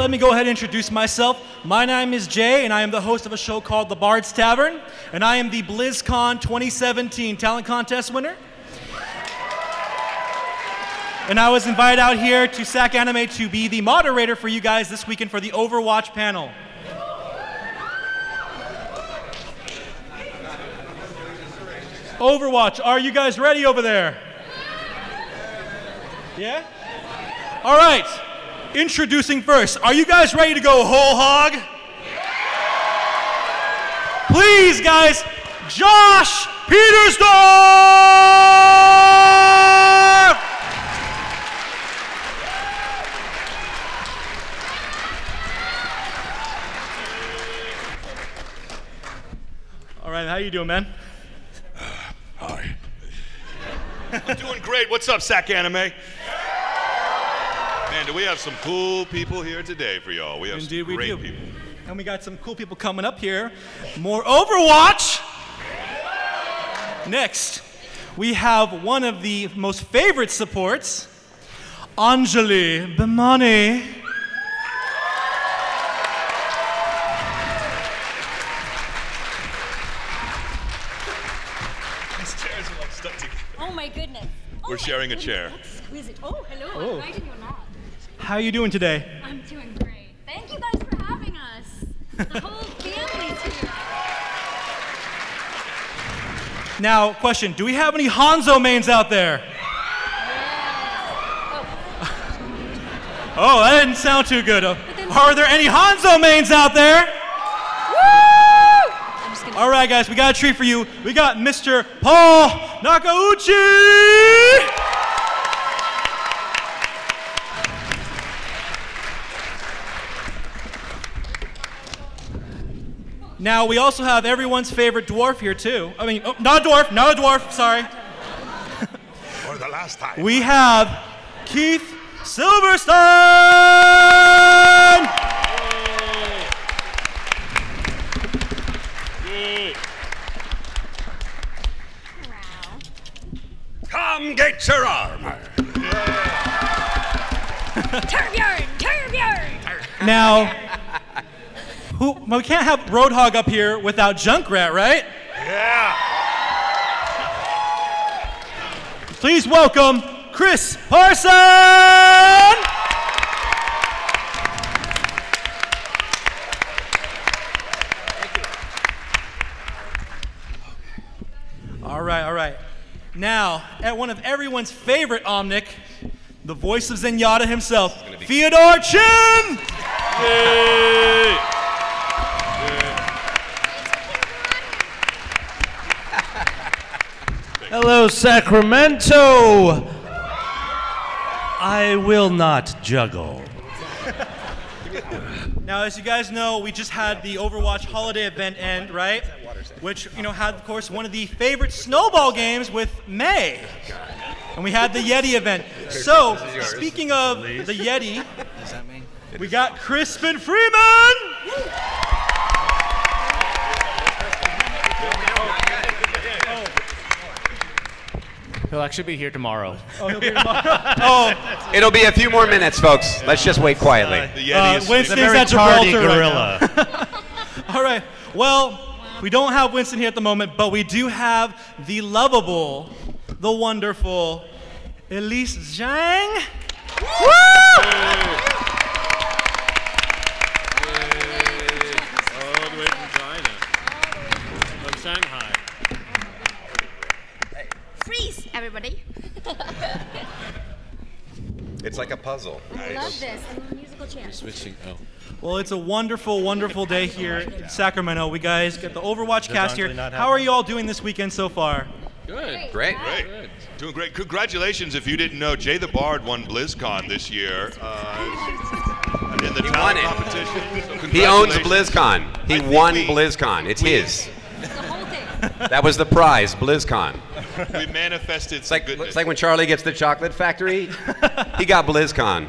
let me go ahead and introduce myself. My name is Jay, and I am the host of a show called The Bard's Tavern, and I am the BlizzCon 2017 Talent Contest winner. And I was invited out here to SacAnime to be the moderator for you guys this weekend for the Overwatch panel. Overwatch, are you guys ready over there? Yeah? All right, introducing first. Are you guys ready to go whole hog? Please, guys, Josh Petersdorf! All right, how you doing, man? Hi. I'm doing great. What's up, SacAnime? Man, do we have some cool people here today for y'all? We have Indeed, some great we do. people. And we got some cool people coming up here. More Overwatch! Next, we have one of the most favorite supports, Anjali, Bhimani. These chairs are like stuck together. Oh my goodness. We're sharing a chair. Let's squeeze it. Oh, hello. Oh. I'm inviting you or not. How are you doing today? I'm doing great. Thank you guys for having us. The whole family's here. Now, question, do we have any Hanzo mains out there? Oh, that didn't sound too good. Are there any Hanzo mains out there? Woo! All right, guys, we got a treat for you. We got Mr. Paul Nakauchi! Now, we also have everyone's favorite dwarf here, too. I mean, oh, not a dwarf, sorry. For the last time. We have Keith Silverstein! Come get your armor. Turbjorn! Now, we can't have Roadhog up here without Junkrat, right? Yeah. Please welcome Chris Parson! All right. Now, at one of everyone's favorite Omnic, the voice of Zenyatta himself, Feodor Chin! Yay. Hello, Sacramento! I will not juggle. Now, as you guys know, we just had the Overwatch holiday event end, right? Which, had, of course, one of the favorite snowball games with May. And we had the Yeti event. So, speaking of the Yeti, we got Crispin Freeman! He'll actually be here tomorrow. Oh, he'll be here tomorrow? It'll be a few more minutes, folks. Let's just wait quietly. The Yeti is Winston's very at tardy Gibraltar gorilla. right now. All right. Well, we don't have Winston here at the moment, but we do have the lovable, the wonderful Elise Zhang. Woo! All the way from China. From Shanghai. Freeze, everybody. It's like a puzzle. I love this. Musical chairs. Switching. Oh. Well, it's a wonderful, wonderful day here in Sacramento. We guys got the Overwatch cast here. Anjali not How are you all doing this weekend so far? Good. Great. great. Doing great. Congratulations, if you didn't know, Jay the Bard won BlizzCon this year in the He talent won it. competition. So He owns congratulations. BlizzCon. He I think won we- BlizzCon. It's his. The whole thing. That was the prize, BlizzCon. We manifested It's like, goodness. it's like when Charlie gets the chocolate factory. He got BlizzCon.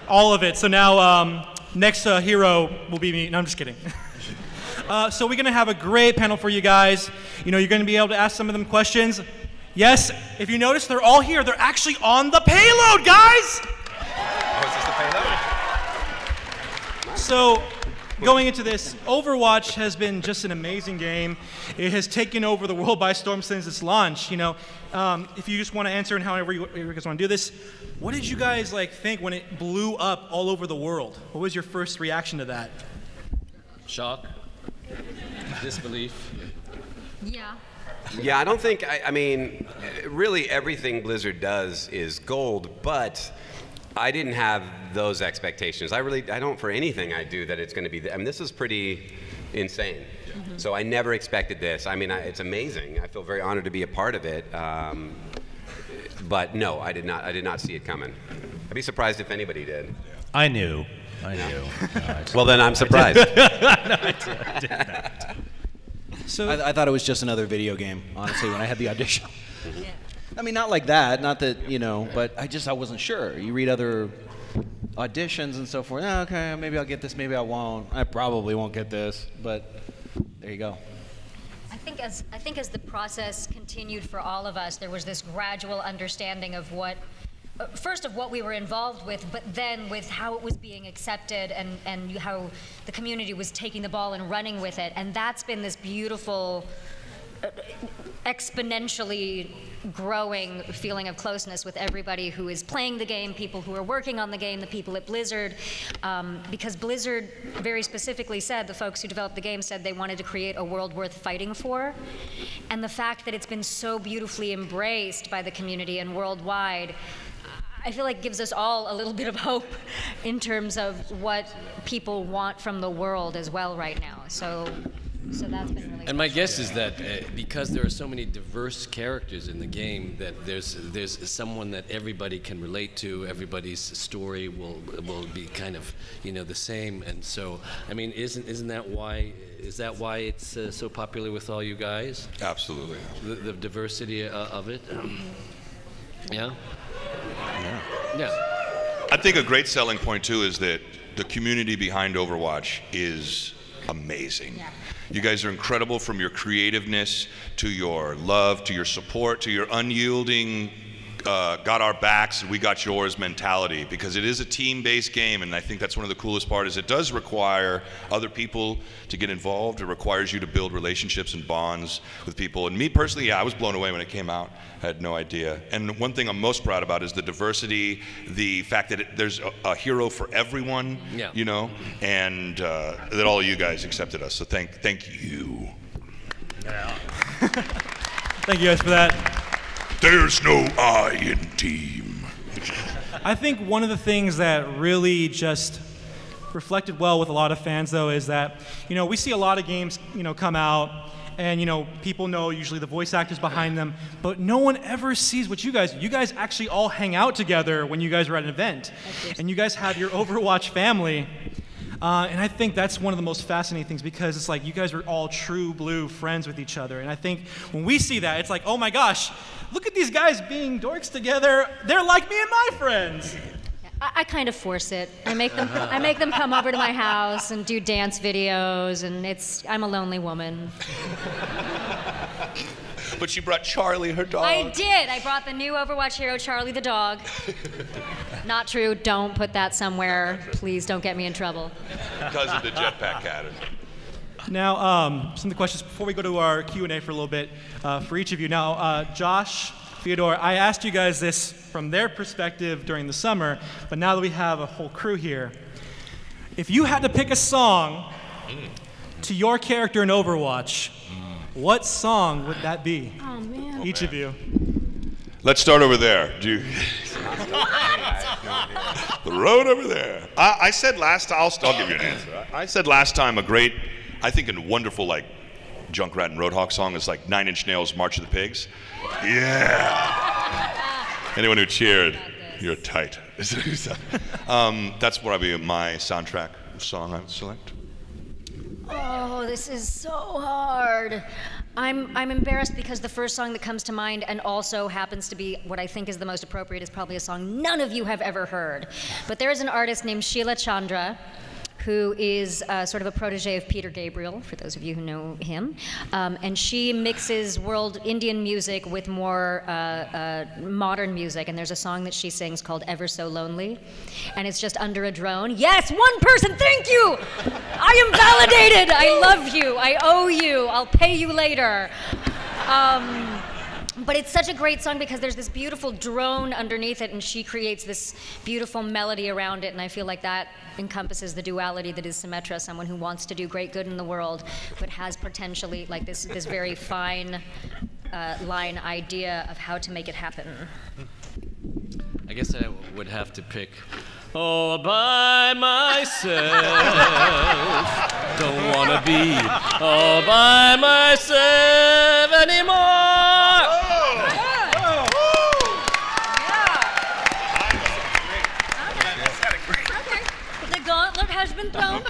All of it. So now, next hero will be me. No, I'm just kidding. So we're going to have a great panel for you guys. You're going to be able to ask some of them questions. Yes, if you notice, they're all here. They're actually on the payload, guys! Oh, is this the payload? So, going into this, Overwatch has been just an amazing game. It has taken over the world by storm since its launch. You know, if you just want to answer and however you guys want to do this, what did you guys like think when it blew up all over the world? What was your first reaction to that? Shock. Disbelief. Yeah. Yeah, I don't think, I mean, really everything Blizzard does is gold, but I didn't have those expectations. I don't for anything I do that it's going to be, I mean, this is pretty insane. So I never expected this. I mean, it's amazing. I feel very honored to be a part of it. But no, I did not see it coming. I'd be surprised if anybody did. I knew. No, Well, then I'm surprised. no, I did not. So, I thought it was just another video game, honestly, when I had the audition. I mean, not like that, not that, you know, but I wasn't sure. You read other auditions and so forth. Oh, okay, maybe I'll get this, maybe I won't. I probably won't get this, but there you go. I think as the process continued for all of us, there was this gradual understanding of what, first of what we were involved with, but then with how it was being accepted and how the community was taking the ball and running with it. And that's been this beautiful, exponentially growing feeling of closeness with everybody who is playing the game, people who are working on the game, the people at Blizzard, because Blizzard very specifically said, the folks who developed the game said they wanted to create a world worth fighting for. And the fact that it's been so beautifully embraced by the community and worldwide, I feel like gives us all a little bit of hope in terms of what people want from the world as well right now. So that's been really. And my guess is that because there are so many diverse characters in the game, that there's someone that everybody can relate to. Everybody's story will be kind of, you know, the same. And so, I mean, isn't that why? Is that why it's so popular with all you guys? Absolutely. The diversity of it. Yeah. Yeah. I think a great selling point too is that the community behind Overwatch is amazing. Yeah. You guys are incredible, from your creativeness to your love to your support to your unyielding got our backs and we got yours mentality, because it is a team-based game, and I think that's one of the coolest part is it does require other people to get involved. It requires you to build relationships and bonds with people. And me personally, yeah, I was blown away when it came out. I had no idea. And one thing I'm most proud about is the diversity, the fact that there's a hero for everyone, yeah, you know, and that all of you guys accepted us. So thank you. Yeah. Thank you guys for that. There's no I in team. I think one of the things that really just reflected well with a lot of fans, though, is that, you know, we see a lot of games, you know, come out, and, you know, people know usually the voice actors behind them, but no one ever sees what you guys actually all hang out together when you guys are at an event, and you guys have your Overwatch family. And I think that's one of the most fascinating things, because it's like you guys are all true blue friends with each other. And I think when we see that, it's like, oh my gosh, look at these guys being dorks together. They're like me and my friends. I kind of force it. I make them come over to my house and do dance videos, and I'm a lonely woman. But she brought Charlie, her dog. I did. I brought the new Overwatch hero, Charlie the dog. Not true. Don't put that somewhere. Please don't get me in trouble. Because of the jetpack cat. Now, some of the questions before we go to our Q&A for a little bit for each of you. Now, Josh, Feodor, I asked you guys this from their perspective during the summer, but now that we have a whole crew here, if you had to pick a song to your character in Overwatch, what song would that be? Oh, man. Each of you. Let's start over there. The road over there. I said last time, I'll give you an answer. I said last time a great, I think a wonderful like Junkrat and Roadhog song is like 9 Inch Nails' March of the Pigs. Yeah. Anyone who cheered, you're tight. That's probably my soundtrack song I would select. Oh, this is so hard. I'm embarrassed because the first song that comes to mind, and also happens to be what I think is the most appropriate, is probably a song none of you have ever heard. But there is an artist named Sheila Chandra who is sort of a protege of Peter Gabriel, for those of you who know him. And she mixes world Indian music with more modern music. And there's a song that she sings called Ever So Lonely. And it's just under a drone. Yes, one person, thank you! I am validated! I love you, I owe you, I'll pay you later. But it's such a great song because there's this beautiful drone underneath it, and she creates this beautiful melody around it, and I feel like that encompasses the duality that is Symmetra, someone who wants to do great good in the world, but has potentially like this very fine line idea of how to make it happen. I guess I would have to pick all by myself. Don't wanna be all by myself anymore. The gauntlet has been thrown.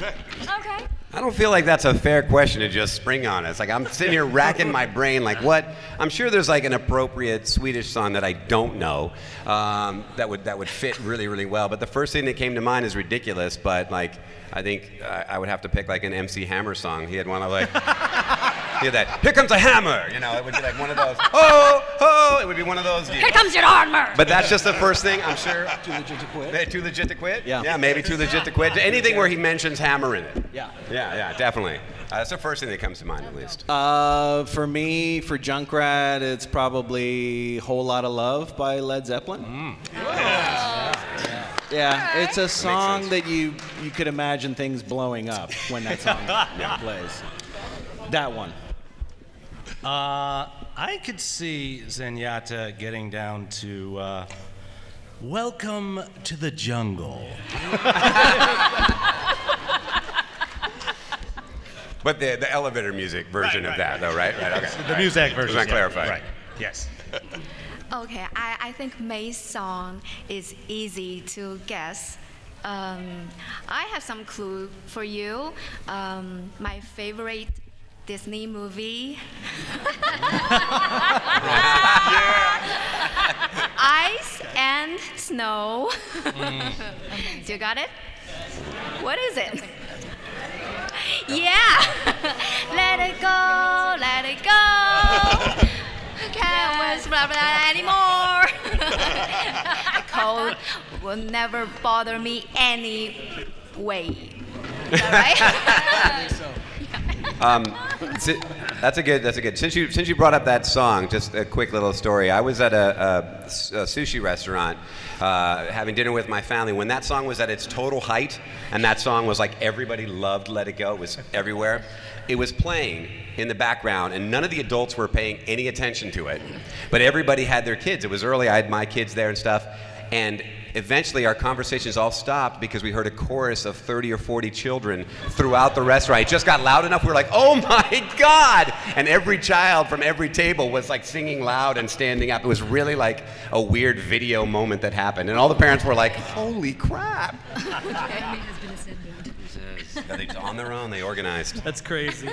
Okay. I don't feel like that's a fair question to just spring on us. Like, I'm sitting here racking my brain, like, what? I'm sure there's like an appropriate Swedish song that I don't know that would fit really, really well. But the first thing that came to mind is ridiculous. But like, I think I would have to pick like an MC Hammer song. He had one of like, he had that, here comes a hammer. You know, it would be like one of those, oh, oh, it would be one of those. Here comes your armor. But that's just the first thing, I'm sure. Too legit to quit. Too legit to quit? Yeah. Yeah, maybe too legit to quit. Anything where he mentions hammer in it. Yeah. Yeah, definitely. That's the first thing that comes to mind, at least. For me, for Junkrat, it's probably Whole Lotta Love by Led Zeppelin. Yeah, it's a song that you could imagine things blowing up when that song plays. That one. I could see Zenyatta getting down to Welcome to the Jungle. But the elevator music version of that, though, right? Right. Okay. The music version. Just clarify. Right. Yes. Okay, I think May's song is easy to guess. I have some clue for you. My favorite Disney movie. Ice and Snow. Do you got it? What is it? Yeah. Let it go, let it go. Can't wait anymore. Cold will never bother me anyway. Is that right? That's a good. Since you brought up that song, just a quick little story. I was at a sushi restaurant having dinner with my family when that song was at its total height, and that song was like everybody loved Let It Go. It was everywhere. It was playing in the background, and none of the adults were paying any attention to it. But everybody had their kids. It was early. I had my kids there and stuff, and eventually our conversations all stopped because we heard a chorus of 30 or 40 children throughout the restaurant. It just got loud enough, we were like, oh my God! And every child from every table was like singing loud and standing up. It was really like a weird video moment that happened. And all the parents were like, holy crap! They're on their own, they organized. That's crazy.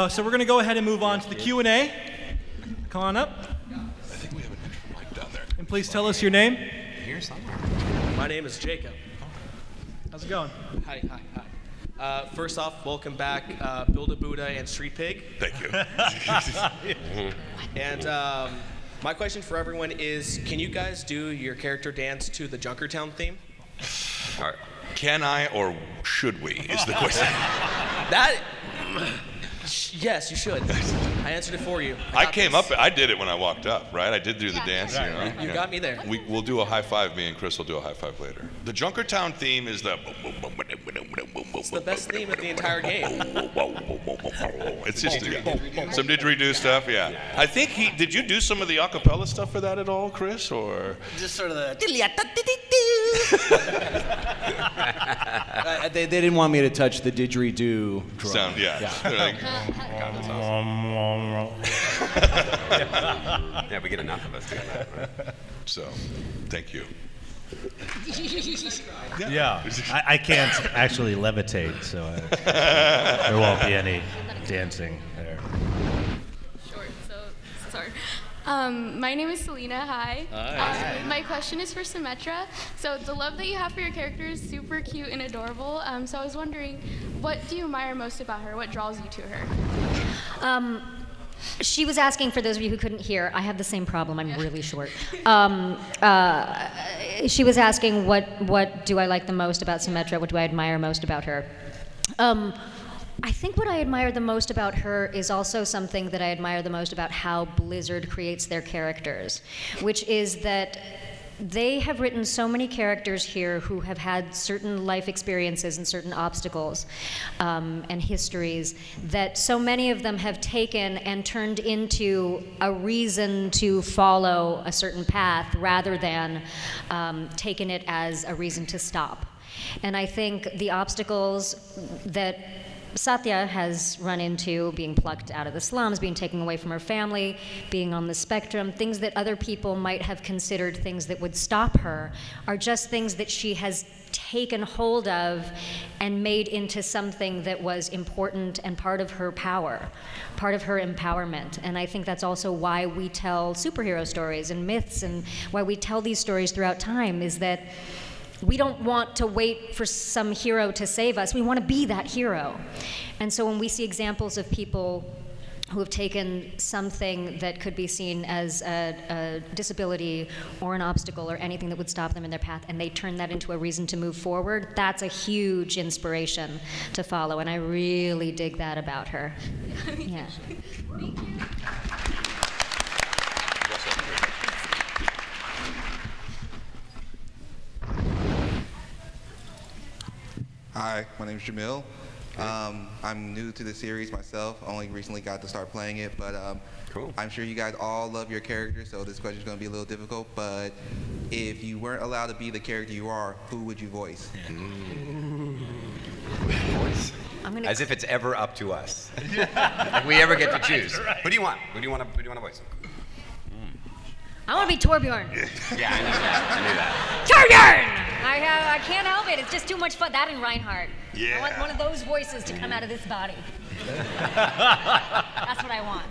So we're going to go ahead and move on to the Q&A. Come on up. I think we have an extra mic down there. And please tell us your name. Here somewhere. My name is Jacob. How's it going? Hi. First off, welcome back, Build a Buddha and Street Pig. Thank you. And my question for everyone is, can you guys do your character dance to the Junkertown theme? All right. Can I or should we is the question. That, yes, you should. I answered it for you. I came up, I did it when I walked up, right? I did do the dance, you know? You got me there. We'll do a high five, me and Chris will do a high five later. The Junkertown theme is the... It's the best theme of the entire game. It's just some didgeridoo stuff, yeah. I think did you do some of the acapella stuff for that at all, Chris, or? Just sort of the... they didn't want me to touch the didgeridoo drum. Sound, yeah. They're like, Yeah, we get enough of us doing that, right? So, thank you. Yeah, I can't actually levitate, so there won't be any dancing there. Sure. So, sorry. My name is Selena. Hi. Hi. My question is for Symmetra. So the love that you have for your character is super cute and adorable. So I was wondering, what do you admire most about her? What draws you to her? She was asking, for those of you who couldn't hear, I have the same problem, I'm really short. She was asking, what do I like the most about Symmetra? What do I admire most about her? I think what I admire the most about her is also something that I admire the most about how Blizzard creates their characters, which is that they have written so many characters here who have had certain life experiences and certain obstacles and histories that so many of them have taken and turned into a reason to follow a certain path rather than taken it as a reason to stop. And I think the obstacles that Satya has run into, being plucked out of the slums, being taken away from her family, being on the spectrum, things that other people might have considered things that would stop her, are just things that she has taken hold of and made into something that was important and part of her power, part of her empowerment. And I think that's also why we tell superhero stories and myths, and why we tell these stories throughout time, is that we don't want to wait for some hero to save us. We want to be that hero. And so when we see examples of people who have taken something that could be seen as a disability or an obstacle or anything that would stop them in their path, and they turn that into a reason to move forward, that's a huge inspiration to follow. And I really dig that about her. Yeah. Thank you. Hi, my name is Jamil. I'm new to the series myself. Only recently got to start playing it, but cool. I'm sure you guys all love your characters, so this question is going to be a little difficult. But if you weren't allowed to be the character you are, who would you voice? Voice? As if it's ever up to us. Like we ever get to choose. Right. Who do you want? Who do you want to voice? I want to be Torbjorn. Yeah, I knew that. Torbjorn! I can't help it. It's just too much fun. That and Reinhardt. Yeah. I want one of those voices to come out of this body. That's what I want.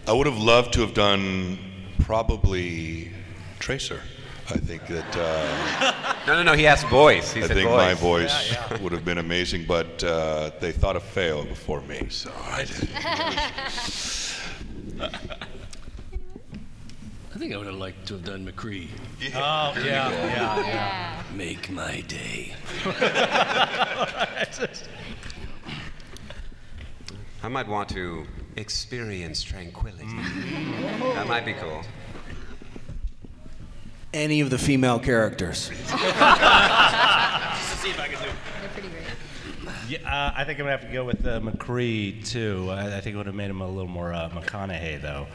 I would have loved to have done probably Tracer. I think that. No. He asked voice. He I said think voice. my voice would have been amazing, but they thought of Feo before me, so I did. I think I would have liked to have done McCree. Oh, yeah. Make my day. I might want to experience tranquility. That might be cool. Any of the female characters. Just to see if I can do it. They're pretty great. Yeah, I think I'm going to have to go with McCree, too. I think it would have made him a little more McConaughey, though.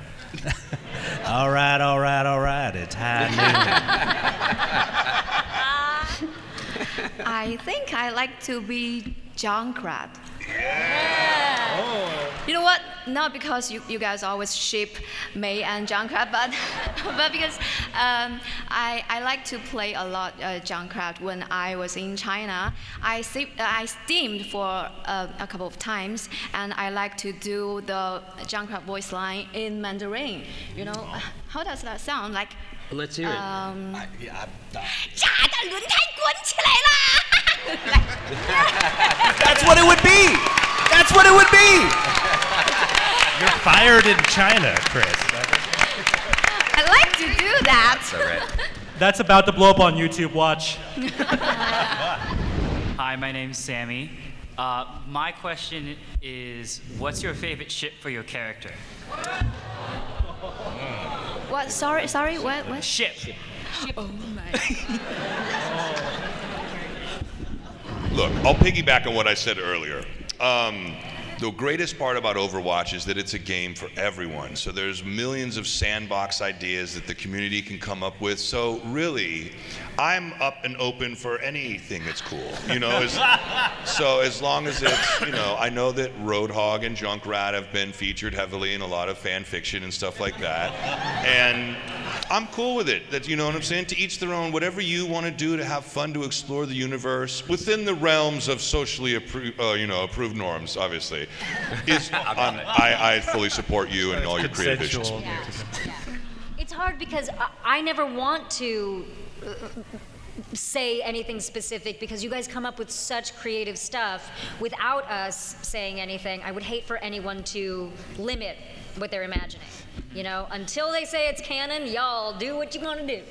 All right. It's high noon. I think I like to be Junkrat. Yeah. Oh. You know what? Not because you guys always ship May and Junkrat, but because I like to play a lot Junkrat. When I was in China, I steamed for a couple of times, and I like to do the Junkrat voice line in Mandarin. You know, how does that sound? Like. Let's hear it. That's what it would be. That's what it would be. You're fired in China, Chris. I like to do that. That's all right. That's about to blow up on YouTube. Watch. Hi, my name's Sammy. My question is, what's your favorite ship for your character? What? Sorry. What? Ship. Oh my. Look, I'll piggyback on what I said earlier. The greatest part about Overwatch is that it's a game for everyone. So there's millions of sandbox ideas that the community can come up with. So really, I'm up and open for anything that's cool. You know, so as long as it's, you know, I know that Roadhog and Junkrat have been featured heavily in a lot of fan fiction and stuff like that. And I'm cool with it. That, you know what I'm saying? To each their own. Whatever you want to do to have fun, to explore the universe within the realms of socially approved norms, obviously. I fully support you and all your creative visions. Yeah. It's hard because I never want to say anything specific because you guys come up with such creative stuff without us saying anything. I would hate for anyone to limit what they're imagining. You know, until they say it's canon, y'all do what you want to do.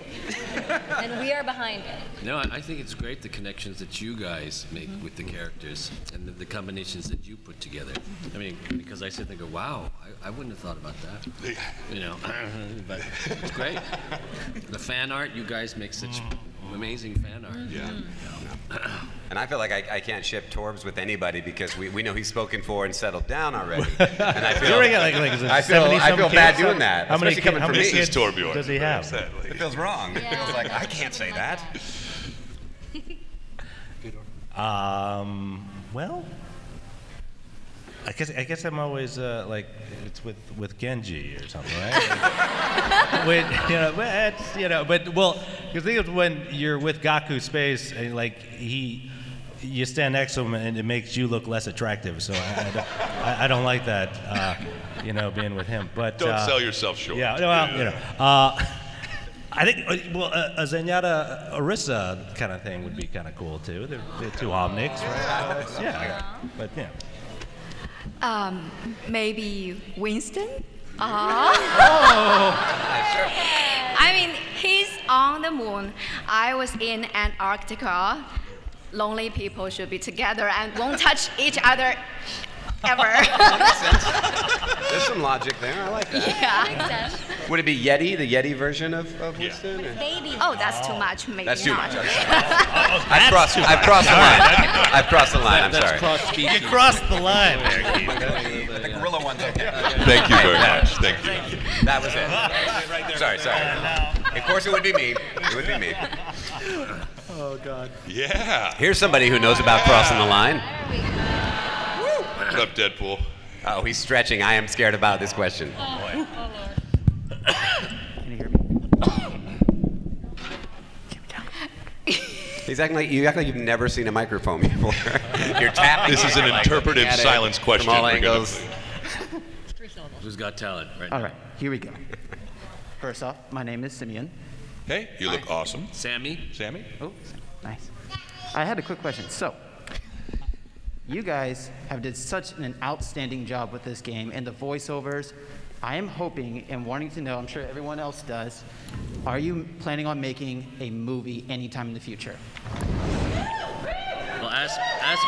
And we are behind it. No, I think it's great the connections that you guys make with the characters and the combinations that you put together. I mean, because I sit there and go, wow, I wouldn't have thought about that. You know, but it's great. The fan art, you guys make such amazing fan art. Yeah. And I feel like I can't ship Torbs with anybody because we know he's spoken for and settled down already. And I feel I feel bad doing that. How many coming from me. kids does he have? It feels wrong. It feels like I can't say that. Well, I guess I'm always like it's with Genji or something, right? But because think of when you're with Gaku Space and like you stand next to him and it makes you look less attractive. So I don't like that, being with him. But don't sell yourself short. Yeah, well, I think a Zenyatta Orisa kind of thing would be kind of cool too. They're two omnics, right? Yeah, but yeah. Maybe Winston? I mean, he's on the moon. I was in Antarctica. Lonely people should be together and won't touch each other ever. There's some logic there. I like that. Yeah. Makes sense. Would it be Yeti, the Yeti version of Winston? Baby. Oh, that's too much. Maybe that's too much. not. I've crossed the line. I've crossed the line. I'm sorry. You crossed the line there, Keith. The gorilla one's okay. Thank you very much. Thank you. That was it. Sorry. Of course, it would be me. It would be me. Oh, God. Yeah. Here's somebody who knows about crossing the line. What up, Deadpool? Oh, he's stretching. I am scared about this question. Can you hear me? He's acting like you act like you've never seen a microphone before. You're tapping. This is an interpretive silence question. From all angles. Who's got talent right All now? right, here we go. First off, my name is Simeon. Hey, you look awesome. Sammy? Oh, nice. I had a quick question. So, you guys have did such an outstanding job with this game and the voiceovers. I am hoping and wanting to know, I'm sure everyone else does, are you planning on making a movie anytime in the future? Well, ask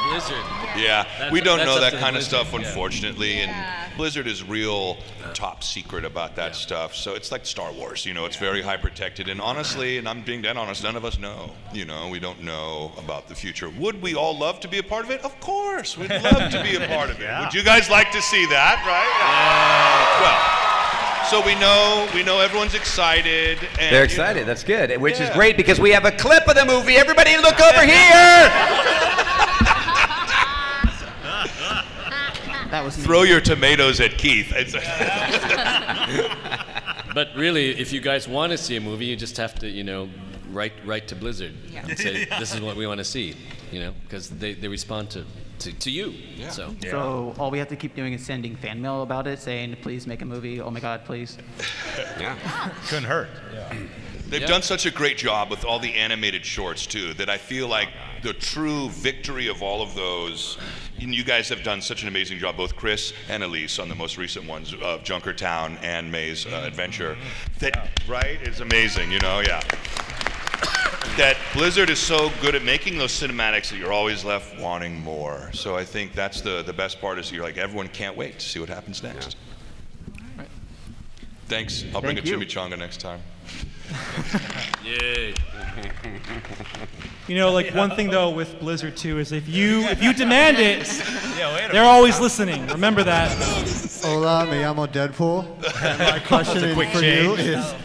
Blizzard. Yeah, we don't know that kind of stuff, unfortunately, and Blizzard is real top secret about that stuff. So it's like Star Wars, it's very high protected. And honestly, and I'm being dead honest, none of us know. We don't know about the future. Would we all love to be a part of it? Of course, we'd love to be a part of it. Would you guys like to see that, right? Well, so we know everyone's excited. And, they're excited. That's good. Which is great because we have a clip of the movie. Everybody, look over here. That was Throw your tomatoes at Keith. But really, if you guys want to see a movie, you just have to, write to Blizzard and say, this is what we want to see, because they respond to you. Yeah. So all we have to keep doing is sending fan mail about it, saying, please make a movie. Oh my God, please. Yeah. Couldn't hurt. Yeah. They've done such a great job with all the animated shorts too that I feel like the true victory of all of those, and you guys have done such an amazing job, both Chris and Elise on the most recent ones of Junkertown and May's Adventure. That right is amazing, that Blizzard is so good at making those cinematics that you're always left wanting more. So I think that's the best part is you're like everyone can't wait to see what happens next. Right. Thanks. I'll bring a chimichanga next time. Yay. One thing though with Blizzard too is if you demand it, they're always listening. Remember that. Hola, me llamo Deadpool. And my question for you is,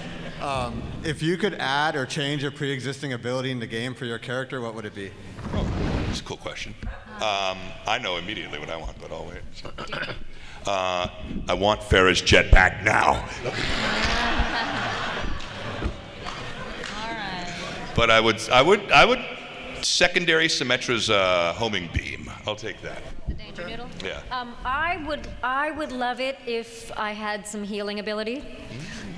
if you could add or change a pre-existing ability in the game for your character, what would it be? Oh, that's a cool question. I know immediately what I want, but I'll wait. I want Farrah's jetpack now. But I would secondary Symmetra's homing beam. I'll take that. The danger noodle? Yeah. I would love it if I had some healing ability.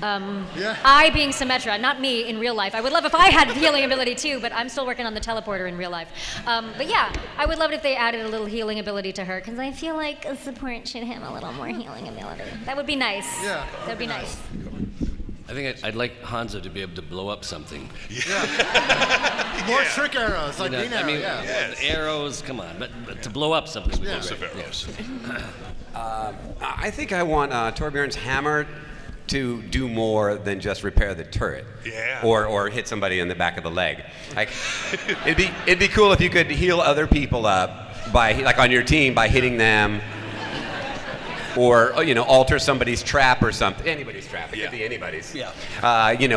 I being Symmetra, not me in real life. I would love if I had healing ability too, but I'm still working on the teleporter in real life. But yeah, I would love it if they added a little healing ability to her, because I feel like a support should have a little more healing ability. That would be nice. Yeah. That would be nice. I think I'd like Hanzo to be able to blow up something. More trick arrows, like green arrow. I mean, arrows, come on, but to blow up something would be Explosive great. arrows. I think I want Torbjorn's hammer to do more than just repair the turret, or hit somebody in the back of the leg. Like, it'd be cool if you could heal other people up by, like, on your team by hitting them, or alter somebody's trap or something. Anybody's trap. It could be anybody's. Yeah.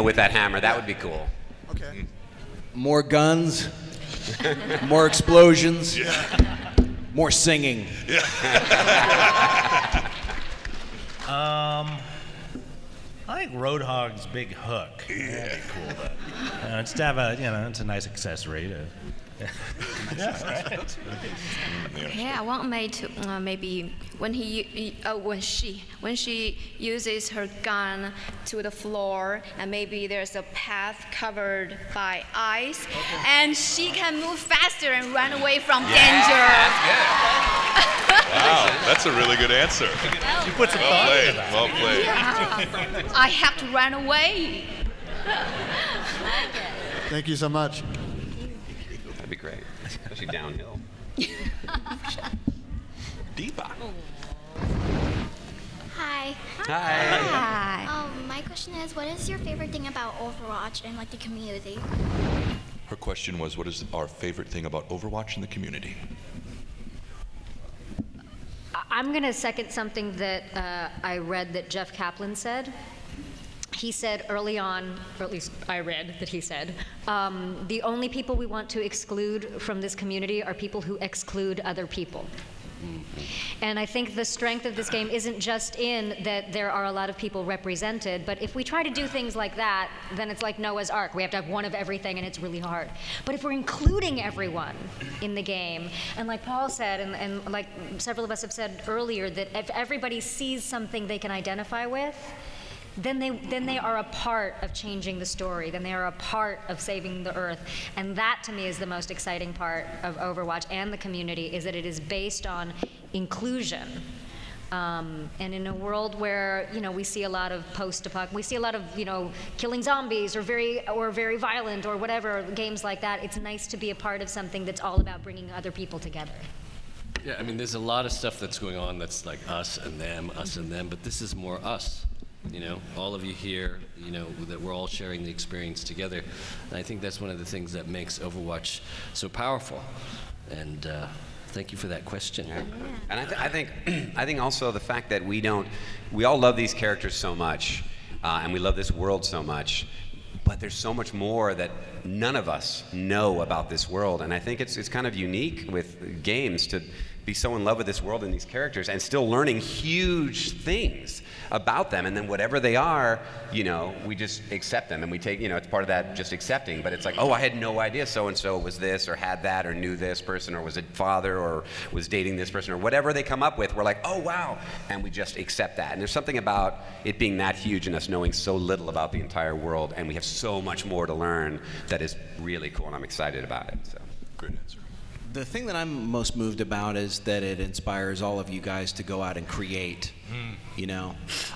With that hammer, that would be cool. Okay. More guns, more explosions, more singing. I like Roadhog's big hook. That'd be cool. But, it's to have it's a nice accessory to. Okay, I want May to maybe when she uses her gun to the floor, and maybe there's a path covered by ice, and she can move faster and run away from danger. Wow, that's a really good answer. You put some thought into that. Well played. Yeah. I have to run away. Thank you so much. That'd be great, especially downhill. Deepa. Hi. Hi. My question is, what is your favorite thing about Overwatch and like the community? Her question was, what is our favorite thing about Overwatch and the community? I'm going to second something that I read that Jeff Kaplan said. He said early on, or at least I read that he said, the only people we want to exclude from this community are people who exclude other people. And I think the strength of this game isn't just in that there are a lot of people represented, but if we try to do things like that, then it's like Noah's Ark. We have to have one of everything, and it's really hard. But if we're including everyone in the game, and like Paul said, and like several of us have said earlier, that if everybody sees something they can identify with, then they are a part of changing the story. Then they are a part of saving the Earth. And that, to me, is the most exciting part of Overwatch and the community, is that it is based on inclusion. And in a world where we see a lot of post-apoc, we see a lot of killing zombies or very violent or whatever games like that. It's nice to be a part of something that's all about bringing other people together. Yeah, I mean, there's a lot of stuff that's going on that's like us and them, but this is more us. All of you here, that we're all sharing the experience together. And I think that's one of the things that makes Overwatch so powerful. And thank you for that question. Yeah. And I think also the fact that we all love these characters so much, and we love this world so much, but there's so much more that none of us know about this world. And I think it's kind of unique with games to be so in love with this world and these characters and still learning huge things about them. And then whatever they are, we just accept them and we take, it's part of that just accepting. But it's like, oh, I had no idea so-and-so was this or had that or knew this person or was a father or was dating this person or whatever they come up with. We're like, oh, wow. And we just accept that. And there's something about it being that huge and us knowing so little about the entire world. And we have so much more to learn that is really cool. And I'm excited about it. So. Great answer. The thing that I'm most moved about is that it inspires all of you guys to go out and create.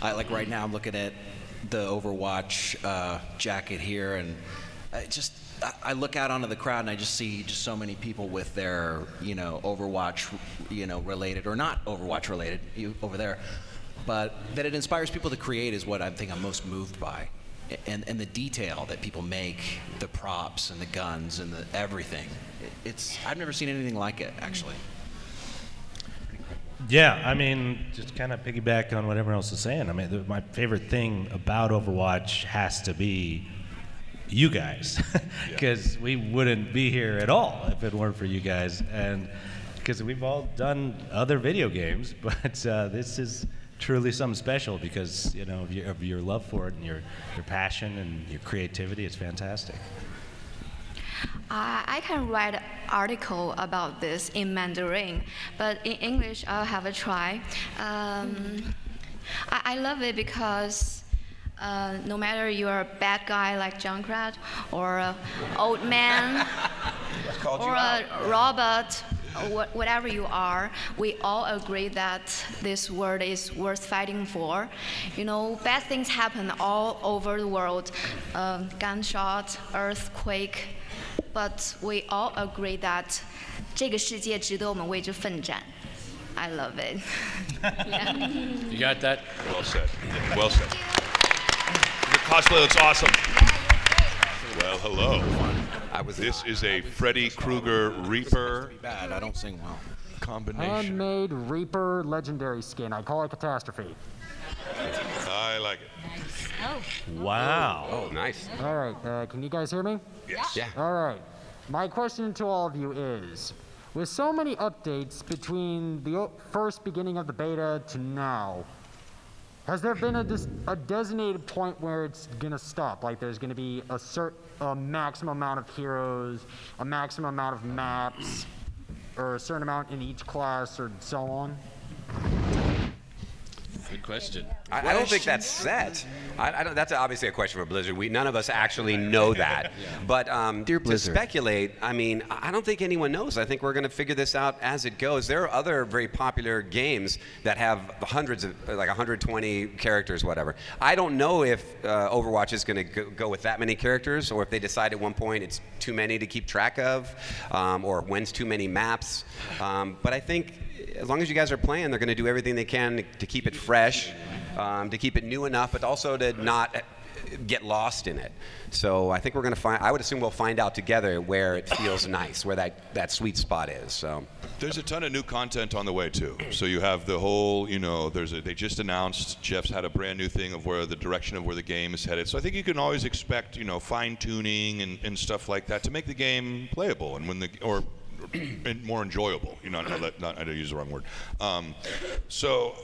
Like right now I'm looking at the Overwatch jacket here, and I look out onto the crowd and I just see just so many people with their Overwatch related or not Overwatch related over there, but that it inspires people to create is what I think I'm most moved by. And the detail that people make, the props and the guns and the everything. I've never seen anything like it, actually. Yeah, I mean, just kind of piggyback on what everyone else is saying. I mean, my favorite thing about Overwatch has to be you guys, because we wouldn't be here at all if it weren't for you guys. And because we've all done other video games, but this is truly something special because of your love for it and your passion and your creativity. It's fantastic. I can write an article about this in Mandarin, but in English I'll have a try. I love it because no matter you're a bad guy like Junkrat, or an old man, or a robot, whatever you are, we all agree that this world is worth fighting for. You know, bad things happen all over the world, gunshot, earthquake, but we all agree that 这个世界值得我们为之奋战. I love it. Yeah. You got that? Well said. Well said. Your cosplay looks awesome. Well, hello. This is a Freddy Krueger Reaper. Bad. I don't sing well. Combination. Handmade Reaper legendary skin. I call it Catastrophe. I like it. Nice. Oh. Wow. Oh, nice. All right. Can you guys hear me? Yes. Yeah. All right. My question to all of you is, with so many updates between the first beginning of the beta to now, has there been a designated point where it's going to stop? Like there's going to be a maximum amount of heroes, a maximum amount of maps, or a certain amount in each class, or so on? Good question. I don't think that's set. I don't, that's obviously a question for Blizzard. None of us actually know that. But to speculate, I mean, I don't think anyone knows. I think we're going to figure this out as it goes. There are other very popular games that have hundreds of, like 120 characters, whatever. I don't know if Overwatch is going to go with that many characters, or if they decide at one point it's too many to keep track of, or when's too many maps. But I think as long as you guys are playing, they're going to do everything they can to keep it fresh, to keep it new enough, but also to not get lost in it. So I think we're going to find, I would assume we'll find out together where it feels nice, where that sweet spot is. So there's a ton of new content on the way too. So you have the whole, you know, they just announced, Jeff's had a brand new thing of where the direction of where the game is headed. So I think you can always expect, you know, fine tuning and stuff like that to make the game playable and and more enjoyable. You know, I don't use the wrong word. So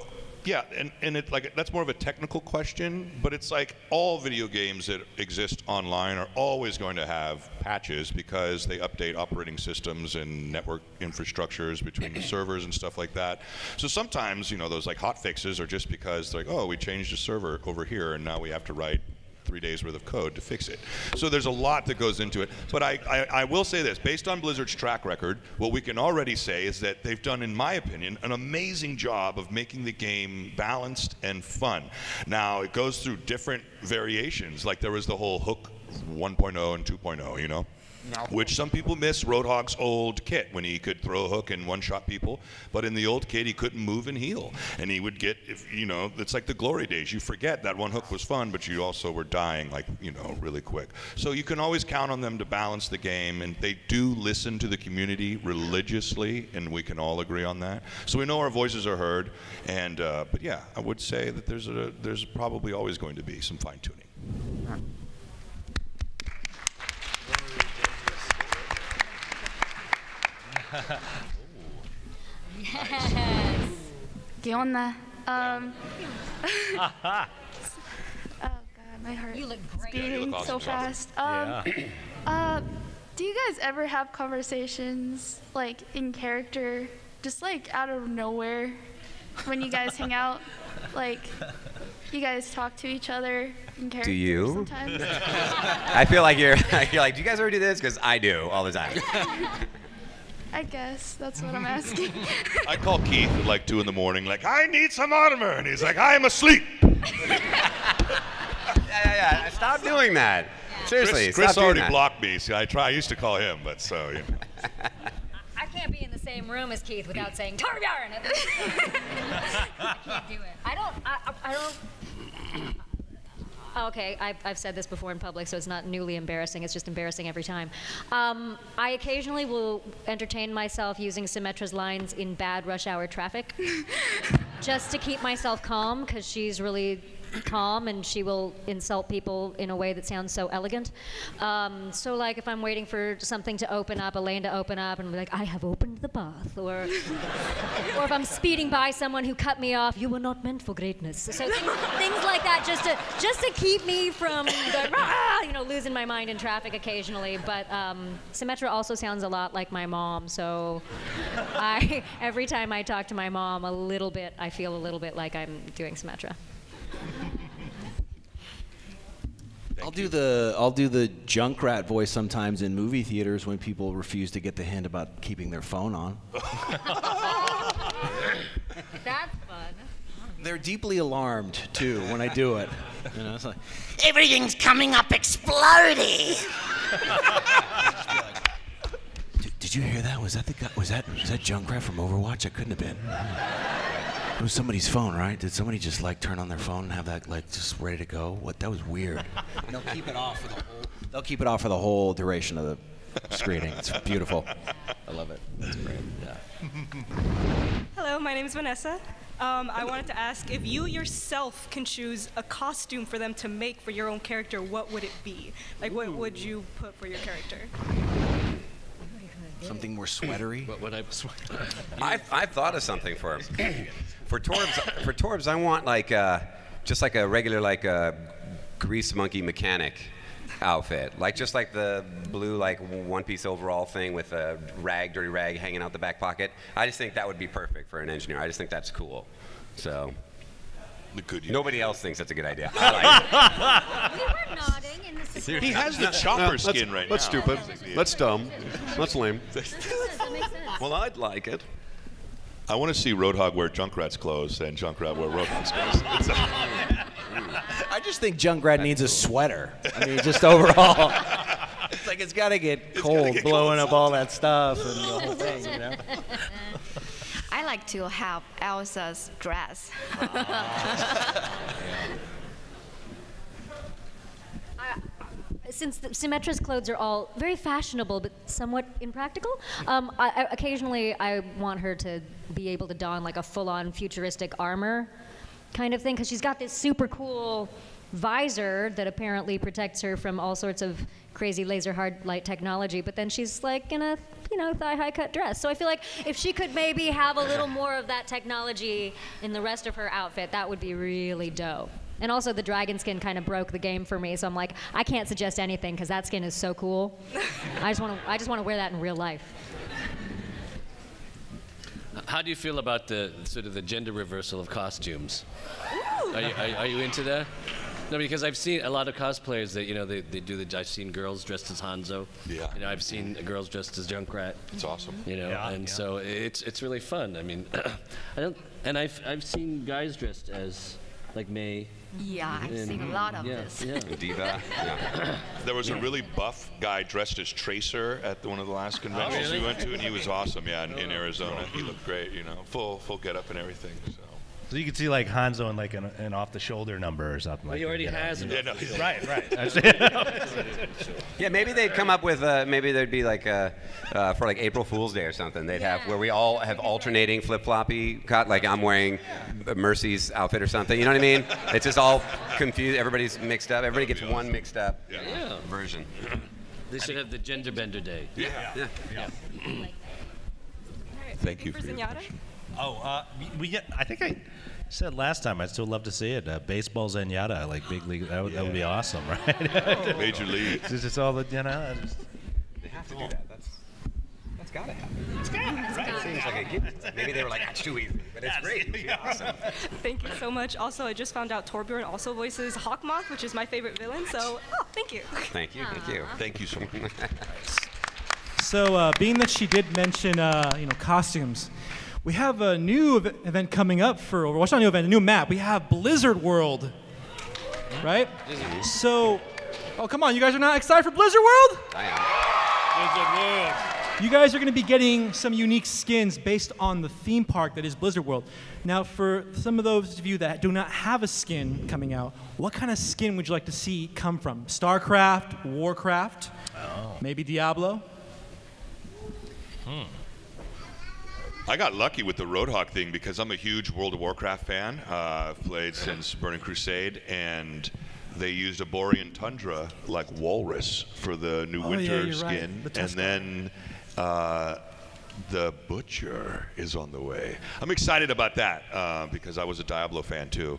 yeah, and it like that's more of a technical question, but it's like all video games that exist online are always going to have patches because they update operating systems and network infrastructures between the servers and stuff like that. So sometimes, you know, those like hot fixes are just because like, oh, we changed the server over here and now we have to write 3 days worth of code to fix it. So there's a lot that goes into it. But I will say this, based on Blizzard's track record, what we can already say is that they've done, in my opinion, an amazing job of making the game balanced and fun. Now, it goes through different variations, like there was the whole Hook 1.0 and 2.0, you know? No. Which some people miss Roadhog's old kit when he could throw a hook and one-shot people, but in the old kit he couldn't move and heal, and he would get, you know, it's like the glory days. You forget that one hook was fun, but you also were dying, like, you know, really quick. So you can always count on them to balance the game, and they do listen to the community religiously, and we can all agree on that. So we know our voices are heard, and but yeah, I would say that there's probably always going to be some fine-tuning. Yes. ¿Qué onda? Oh God, my heart. You look great. Beating so fast. Do you guys ever have conversations like in character, just like out of nowhere, when you guys hang out? Like, you guys talk to each other in character. Do you? Sometimes. I feel like you're like, do you guys ever do this? Because I do all the time. I guess that's what I'm asking. I call Keith at like 2 in the morning, like, I need some armor, and he's like, I'm asleep. Yeah. Stop doing that. Seriously, Chris already blocked me. So I used to call him, but so you know. I can't be in the same room as Keith without saying Torbjorn. I can't do it. I don't. Okay, I've said this before in public, so it's not newly embarrassing. It's just embarrassing every time. I occasionally will entertain myself using Symmetra's lines in bad rush hour traffic, just to keep myself calm, because she's really calm and she will insult people in a way that sounds so elegant. So like if I'm waiting for something to open up, a lane to open up, and be like, I have opened the path, or if I'm speeding by someone who cut me off, you were not meant for greatness. So things like that, just to keep me from going, losing my mind in traffic occasionally, but Symmetra also sounds a lot like my mom, so every time I talk to my mom I feel a little bit like I'm doing Symmetra. I'll do the Junkrat voice sometimes in movie theaters when people refuse to get the hint about keeping their phone on. That's fun. They're deeply alarmed too when I do it. You know, it's like, everything's coming up exploding. Did you hear that? Was that the guy? Was that Junkrat from Overwatch? It couldn't have been. It was somebody's phone, right? Did somebody just like turn on their phone and have that like just ready to go? What? That was weird. They'll keep it off for the whole. They'll keep it off for the whole duration of the screening. It's beautiful. I love it. That's great. Yeah. Hello, my name is Vanessa. I wanted to ask, if you yourself can choose a costume for them to make for your own character, what would it be? Like, what would you put for your character? Something more sweatery. What would I? I've thought of something for him. For Torbs, I want like just like a regular like grease monkey mechanic outfit, like just like the blue like one-piece overall thing with a dirty rag hanging out the back pocket. I just think that would be perfect for an engineer. I just think that's cool. So nobody else thinks that's a good idea. I like it. We were nodding in the He has the chopper skin right now. That's stupid. That's dumb. That's lame. That makes sense. Well, I'd like it. I want to see Roadhog wear Junkrat's clothes and Junkrat wear Roadhog's clothes. I just think Junkrat needs a sweater. I mean, just overall. It's like it's got to get cold, blowing up all that stuff and the whole thing, you know? I like to have Elsa's dress. Since Symmetra's clothes are all very fashionable but somewhat impractical, occasionally I want her to be able to don like a full-on futuristic armor kind of thing, because she's got this super cool visor that apparently protects her from all sorts of crazy laser hard light technology, but then she's like in a thigh-high cut dress. So I feel like if she could maybe have a little more of that technology in the rest of her outfit, that would be really dope. And also the dragon skin kind of broke the game for me, so I'm like, I can't suggest anything because that skin is so cool. I just want to wear that in real life. How do you feel about the sort of the gender reversal of costumes? Are you into that? No, because I've seen a lot of cosplayers that they do the. I've seen girls dressed as Hanzo. Yeah. I've seen girls dressed as Junkrat. It's awesome. So it's really fun. I mean, I've seen guys dressed as like May. Yeah, I've seen a lot of this. Yeah. Diva. Yeah. There was a really buff guy dressed as Tracer at one of the last conventions we went to, and he was awesome. Yeah, in Arizona, he looked great. Full get up and everything. So you could see like Hanzo in like an off-the-shoulder number or something. Well, he already has it. Yeah, Right. Yeah, maybe they'd come up with maybe there'd be like for like April Fool's Day or something. They'd have where we all have alternating flip-floppy cut. Like I'm wearing Mercy's outfit or something. You know what I mean? It's just all confused. Everybody's mixed up. Everybody gets one mixed up version. They should have the Gender Bender Day. Yeah. Thank you for your question. I think I said last time I'd still love to see it. Baseball Zenyatta, like big league. That would be awesome, right? Major league. It's just all the They have to do that. That's gotta happen. It's gotta happen, right? It seems like a given. Maybe they were like, that's too easy, but it's great. It'd be awesome. Thank you so much. Also, I just found out Torbjorn also voices Hawkmoth, which is my favorite villain. So, thank you. Thank you. Thank you so much. So, being that she did mention, costumes, we have a new event coming up for Overwatch. Not a new event, a new map. We have Blizzard World, right? So, come on, you guys are not excited for Blizzard World? I am. Blizzard World. You guys are going to be getting some unique skins based on the theme park that is Blizzard World. Now, for some of those of you that do not have a skin coming out, what kind of skin would you like to see come from? StarCraft, Warcraft, maybe Diablo? I got lucky with the Roadhog thing because I'm a huge World of Warcraft fan. I've played since Burning Crusade, and they used a Borean Tundra like walrus for the new winter skin. Right. And then The Butcher is on the way. I'm excited about that because I was a Diablo fan too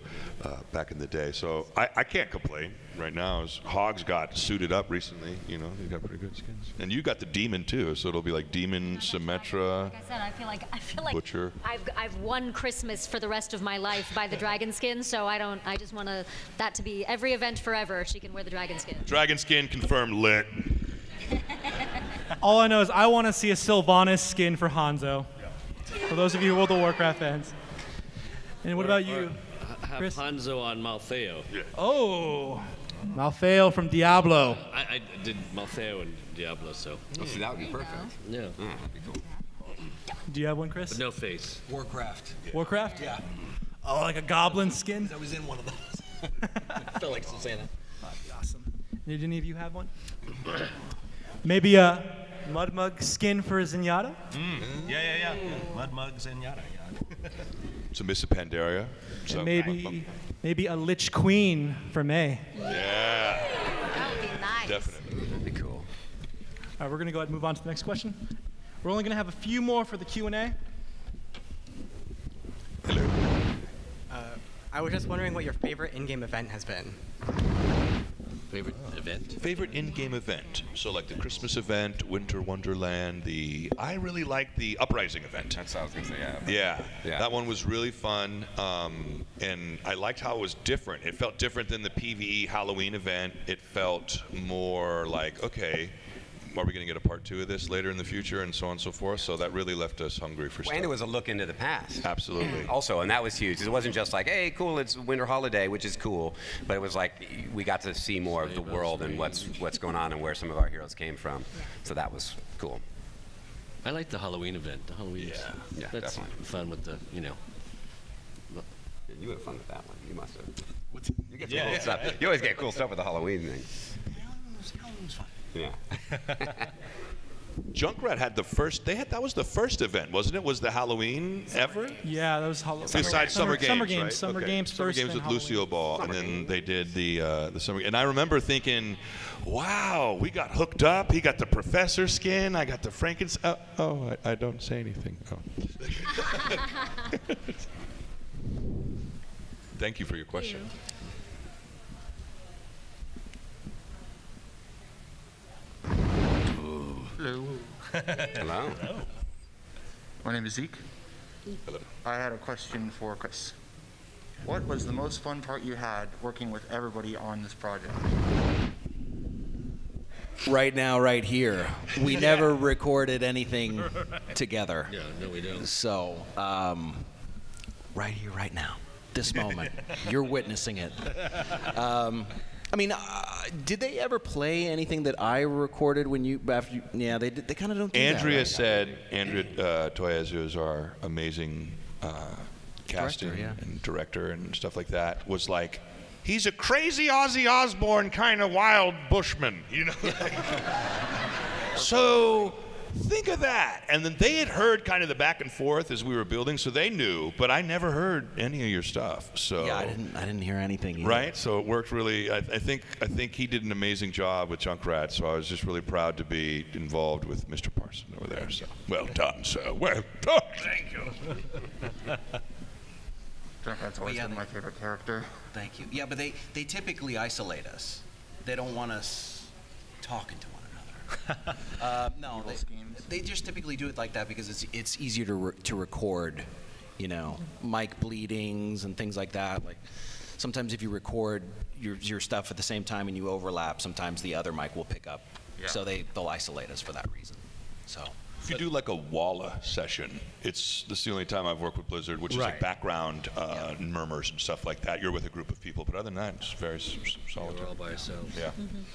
back in the day. So I can't complain right now. As Hogs got suited up recently, you know, he got pretty good skins. And you got the Demon too, so it'll be like Demon, Symmetra. Like I said, I feel like Butcher. I've won Christmas for the rest of my life by the dragon skin, so I just want that to be every event forever. She can wear the dragon skin. Dragon skin confirmed lit. All I know is I want to see a Sylvanas skin for Hanzo. For those of you World of Warcraft fans. And what about you, Have Chris? Hanzo on Malfeo. Oh, Malfeo from Diablo. I did Malfeo and Diablo, so. Oh, so that would be perfect. Yeah. That'd be cool. Do you have one, Chris? But no face. Warcraft. Warcraft? Yeah. Oh, like a goblin skin? I was in one of those. Felt like Susanna. That'd be awesome. Did any of you have one? Maybe a Mudmug skin for Zenyatta? Yeah. Mudmug Zenyatta. So Miss Pandaria. So And maybe a Lich Queen for May. Yeah. That would be nice. Definitely. That'd be cool. All right, we're going to go ahead and move on to the next question. We're only going to have a few more for the Q&A. I was just wondering what your favorite in-game event has been. Favorite event? Favorite in-game event. So like the Christmas event, Winter Wonderland, I really like the Uprising event. That's what I was going to say, Yeah, that one was really fun, and I liked how it was different. It felt different than the PvE Halloween event. It felt more like, okay, are we going to get a part 2 of this later in the future, and so on and so forth? So that really left us hungry for stuff. And it was a look into the past. Absolutely. Also, and that was huge. It wasn't just like, hey, cool, it's winter holiday, which is cool, but it was like we got to see more of the world and what's going on and where some of our heroes came from. So that was cool. I like the Halloween event. The Halloween. Yeah, that's definitely. fun with the, you know. You had fun with that one. You must have. You get some cool stuff. You always get cool stuff with the Halloween thing. Halloween's fun. Yeah. Junkrat had the first. That was the first event, wasn't it? Was the Halloween ever? Yeah, that was Halloween. Besides Summer Games, Summer Games, right? Summer Okay. Games Summer first. Games then with Lucio Ball, and then they did the Summer. And I remember thinking, wow, we got hooked up. He got the Professor skin. I got the Frankenstein. I don't say anything. Oh. Thank you for your question. Hello. Hello. My name is Zeke. Hello. I had a question for Chris. What was the most fun part you had working with everybody on this project? Right now, right here. We never recorded anything together. Yeah, no, we don't. So, right here, right now, this moment, you're witnessing it. I mean, did they ever play anything that I recorded when you? After you, yeah, they did. They kind of don't. Do Andrea that, right? Andrea Toyezu is our amazing casting and director and stuff like that. Was like, he's a crazy Ozzy Osbourne kind of wild bushman, you know. So think of that. And then they had heard kind of the back and forth as we were building, so they knew. But I never heard any of your stuff. So yeah, I didn't hear anything either. Right. So it worked really. I think he did an amazing job with Junkrat. So I was just really proud to be involved with Mr. Parson over there. So well done, sir. Well done. Thank you. Junkrat's always been my favorite character. Thank you. Yeah, but they typically isolate us. They don't want us talking to one another. No, they just typically do it like that because it's easier to record, you know, mic bleedings and things like that. Like sometimes if you record your stuff at the same time and you overlap, sometimes the other mic will pick up. Yeah. So they'll isolate us for that reason. So. If you do like a Walla session, this is the only time I've worked with Blizzard, which is like background murmurs and stuff like that. You're with a group of people, but other than that, it's very solid. We're all by ourselves. Yeah.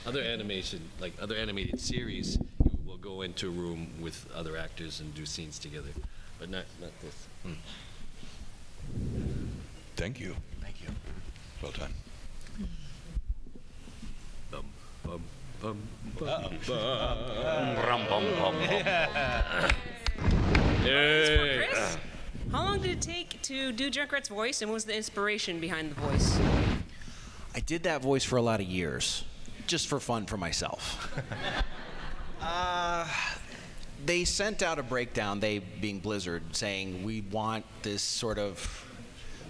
Other animation, like other animated series, you will go into a room with other actors and do scenes together, but not this. Thank you. Thank you. Well done. Chris, how long did it take to do Junkrat's voice, and what was the inspiration behind the voice? I did that voice for a lot of years, just for fun for myself. they sent out a breakdown, they being Blizzard, saying we want this sort of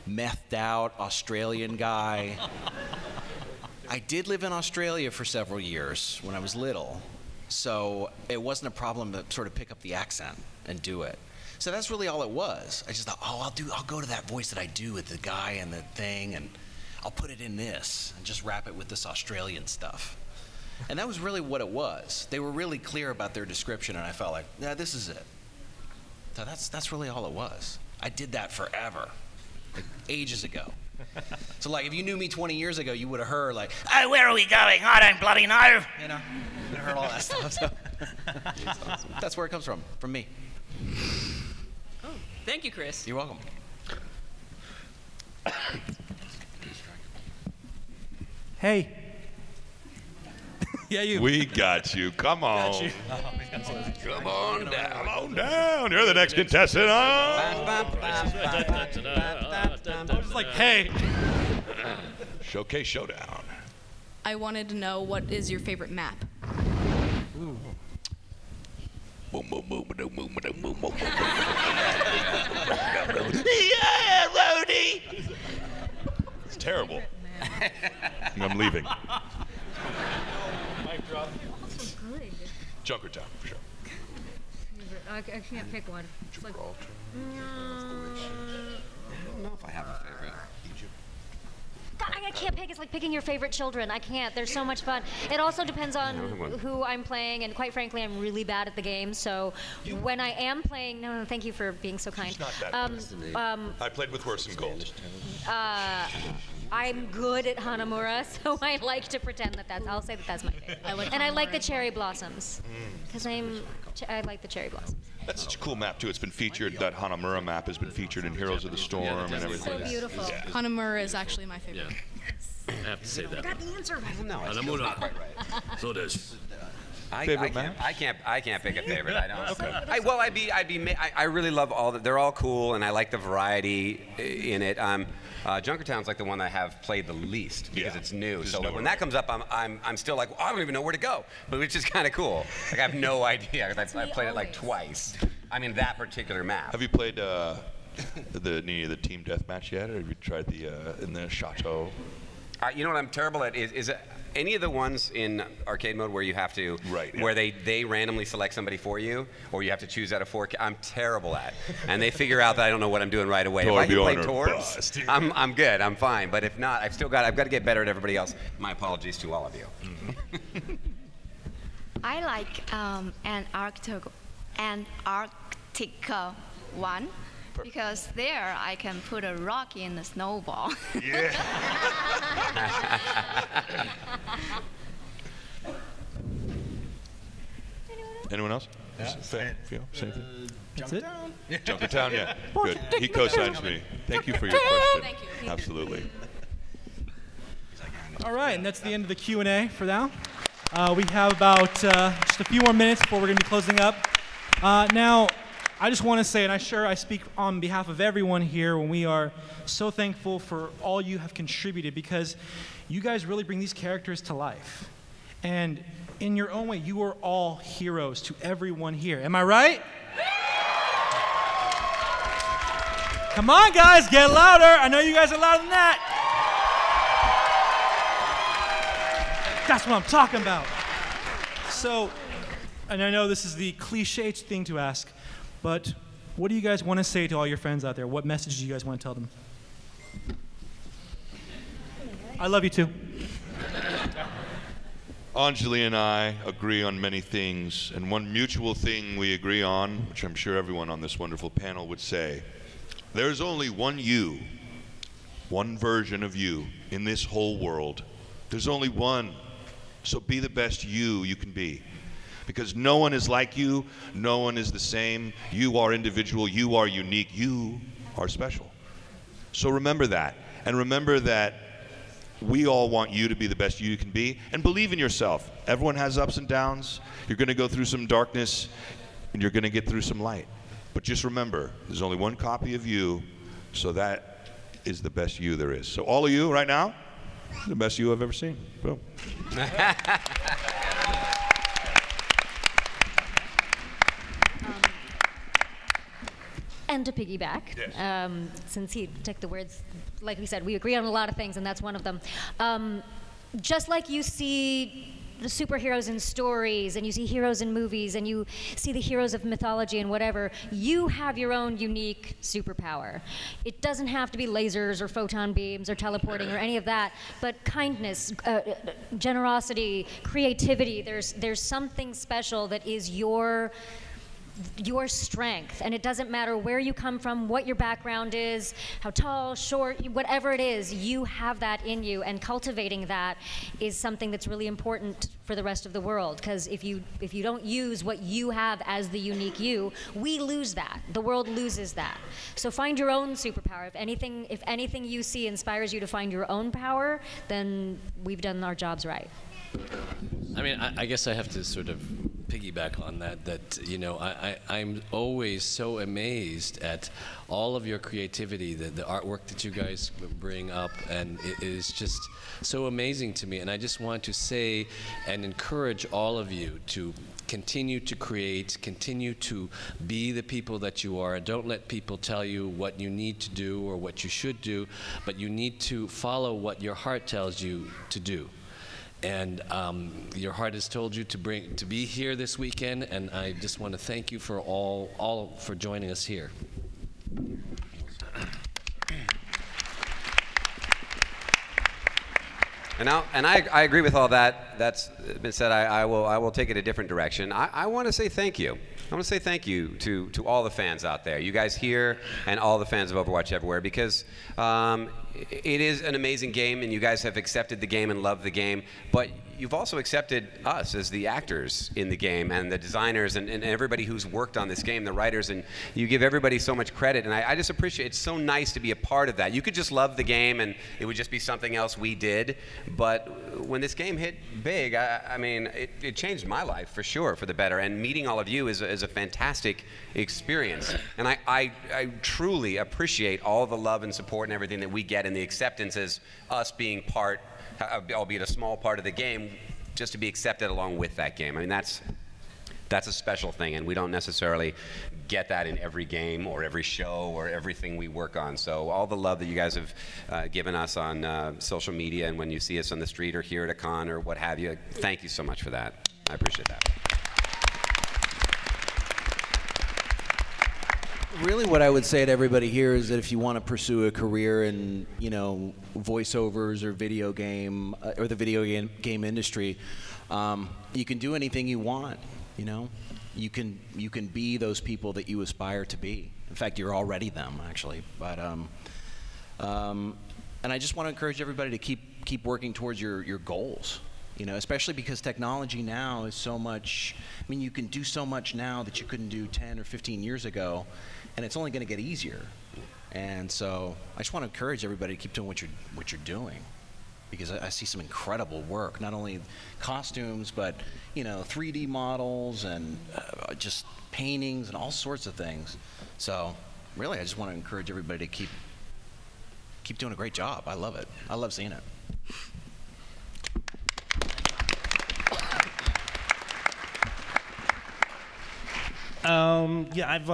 methed out Australian guy. I did live in Australia for several years when I was little, so it wasn't a problem to sort of pick up the accent and do it. So that's really all it was. I just thought, oh, I'll go to that voice that I do with the guy and the thing, and I'll put it in this and just wrap it with this Australian stuff. And that was really what it was. They were really clear about their description, and I felt like, yeah, this is it. So that's really all it was. I did that forever, like ages ago. So like, if you knew me 20 years ago, you would have heard like, oh, where are we going? I don't bloody know. You know, you would have heard all that stuff. So. That's where it comes from me. Oh, thank you, Chris. You're welcome. Hey. Yeah, you. We got you. Come on. Got you. Come on down. Come on down. You're the next contestant. I was just like, hey. Showcase Showdown. I wanted to know, what is your favorite map? Ooh. Boom, boom, boom, boom, boom, boom, boom, boom. Yeah, Rhodey! It's terrible. I'm leaving. Junkertown, for sure. I can't pick one. It's like, I don't know if I have a favorite. God, I can't pick. It's like picking your favorite children. I can't. They're so much fun. It also depends on who I'm playing, and quite frankly, I'm really bad at the game. So when I am playing, no, thank you for being so kind. Not that I played with worse than gold. I'm good at Hanamura, so I like to pretend that I'll say that that's my favorite. I like the cherry blossoms, because I like the cherry blossoms. That's such a cool map too. It's been featured. That Hanamura map has been featured in Heroes of the Storm and everything. So beautiful. Yeah. Hanamura is actually my favorite. Yeah. I have to say that. I got the answer. No, Hanamura. Quite right. So this. I can't pick a favorite. I don't. Okay. I really love all that. They're all cool, and I like the variety in it. Junkertown's like the one I have played the least because it's new. So like, when that comes up, I'm still like, well, I don't even know where to go, but which is kind of cool. Like I have no idea because I played it like twice. I mean that particular map. Have you played any of the team deathmatch yet, or have you tried the in the chateau? You know what I'm terrible at is any of the ones in arcade mode where you have to, where they randomly select somebody for you, or you have to choose out of 4. I'm terrible at, and they figure out that I don't know what I'm doing right away. If I can play Torbs, I'm good, I'm fine. But if not, I've got to get better at everybody else. My apologies to all of you. I like Antarctica 1. Because there I can put a rock in the snowball. Yeah. Anyone else? Yeah. Same thing. Junkertown? Junkertown, yeah. Good. He co-signs me. Thank you for your question. Thank you. Absolutely. All right, and that's the end of the Q&A for now. We have about just a few more minutes before we're going to be closing up. Now, I just want to say, and I'm sure I speak on behalf of everyone here, when we are so thankful for all you have contributed, because you guys really bring these characters to life. And in your own way, you are all heroes to everyone here. Am I right? Come on, guys, get louder. I know you guys are louder than that. That's what I'm talking about. So, and I know this is the cliched thing to ask, but what do you guys want to say to all your friends out there? What message do you guys want to tell them? I love you too. Anjali and I agree on many things, and one mutual thing we agree on, which I'm sure everyone on this wonderful panel would say, there's only one you, one version of you in this whole world. There's only one, so be the best you can be. Because no one is like you, no one is the same. You are individual, you are unique, you are special. So remember that, and remember that we all want you to be the best you can be, and believe in yourself. Everyone has ups and downs. You're going to go through some darkness, and you're going to get through some light. But just remember, there's only one copy of you, so that is the best you there is. So all of you right now, the best you I've ever seen. Boom. to piggyback, since he took the words, like we said, we agree on a lot of things, and that's one of them. Just like you see the superheroes in stories, and you see heroes in movies, and you see the heroes of mythology and whatever, you have your own unique superpower. It doesn't have to be lasers or photon beams or teleporting or any of that, but kindness, generosity, creativity. There's something special that is your strength, and it doesn't matter where you come from, what your background is, how tall, short, whatever it is, you have that in you, and cultivating that is something that's really important for the rest of the world, because if you don't use what you have as the unique you, we lose that. The world loses that. So find your own superpower. If anything you see inspires you to find your own power, then we've done our jobs right. I mean, I guess I have to sort of piggyback on that, you know, I'm always so amazed at all of your creativity, the artwork that you guys bring up, and it is just so amazing to me. And I just want to say and encourage all of you to continue to create, continue to be the people that you are, and don't let people tell you what you need to do or what you should do, but you need to follow what your heart tells you to do. And your heart has told you to be here this weekend, and I just want to thank you for all for joining us here. And I agree with all that that's been said. I will take it a different direction. I want to say thank you. I want to say thank you to all the fans out there, you guys here, and all the fans of Overwatch everywhere, because it is an amazing game, and you guys have accepted the game and loved the game, but you've also accepted us as the actors in the game, and the designers, and everybody who's worked on this game, the writers, and you give everybody so much credit, and I just appreciate it. It's so nice to be a part of that. You could just love the game, and it would just be something else we did, but when this game hit big, I mean, it changed my life for sure, for the better, and meeting all of you is a fantastic experience, and I truly appreciate all the love and support and everything that we get, and the acceptance as us being part, albeit a small part of the game, just to be accepted along with that game. I mean, that's a special thing, and we don't necessarily get that in every game or every show or everything we work on. So all the love that you guys have given us on social media, and when you see us on the street or here at a con or what have you, thank you so much for that. I appreciate that. Really, what I would say to everybody here is that if you want to pursue a career in, you know, voiceovers or video game or the video game industry, you can do anything you want. You know, you can be those people that you aspire to be. In fact, you're already them, actually. But and I just want to encourage everybody to keep working towards your goals. You know, especially because technology now is so much. I mean, you can do so much now that you couldn't do 10 or 15 years ago, and it's only going to get easier. And so I just want to encourage everybody to keep doing what you're doing, because I see some incredible work, not only costumes, but, you know, 3D models and just paintings and all sorts of things. So really, I just want to encourage everybody to keep doing a great job. I love it. I love seeing it. Yeah, I've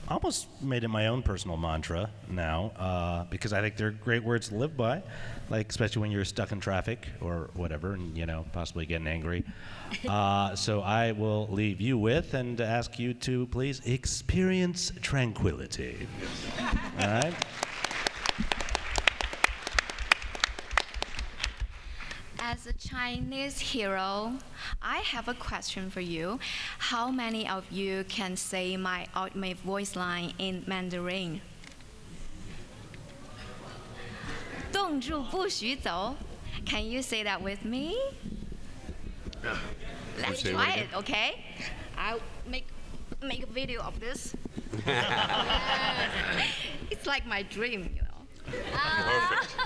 almost made it my own personal mantra now, because I think they're great words to live by, like especially when you're stuck in traffic or whatever, and, you know, possibly getting angry. So I will leave you with and ask you to please experience tranquility. All right? As a Chinese hero, I have a question for you. How many of you can say my ultimate voice line in Mandarin? 冻住不许走. Can you say that with me? Let's try it, okay? I'll make a video of this. It's like my dream, you know. Perfect.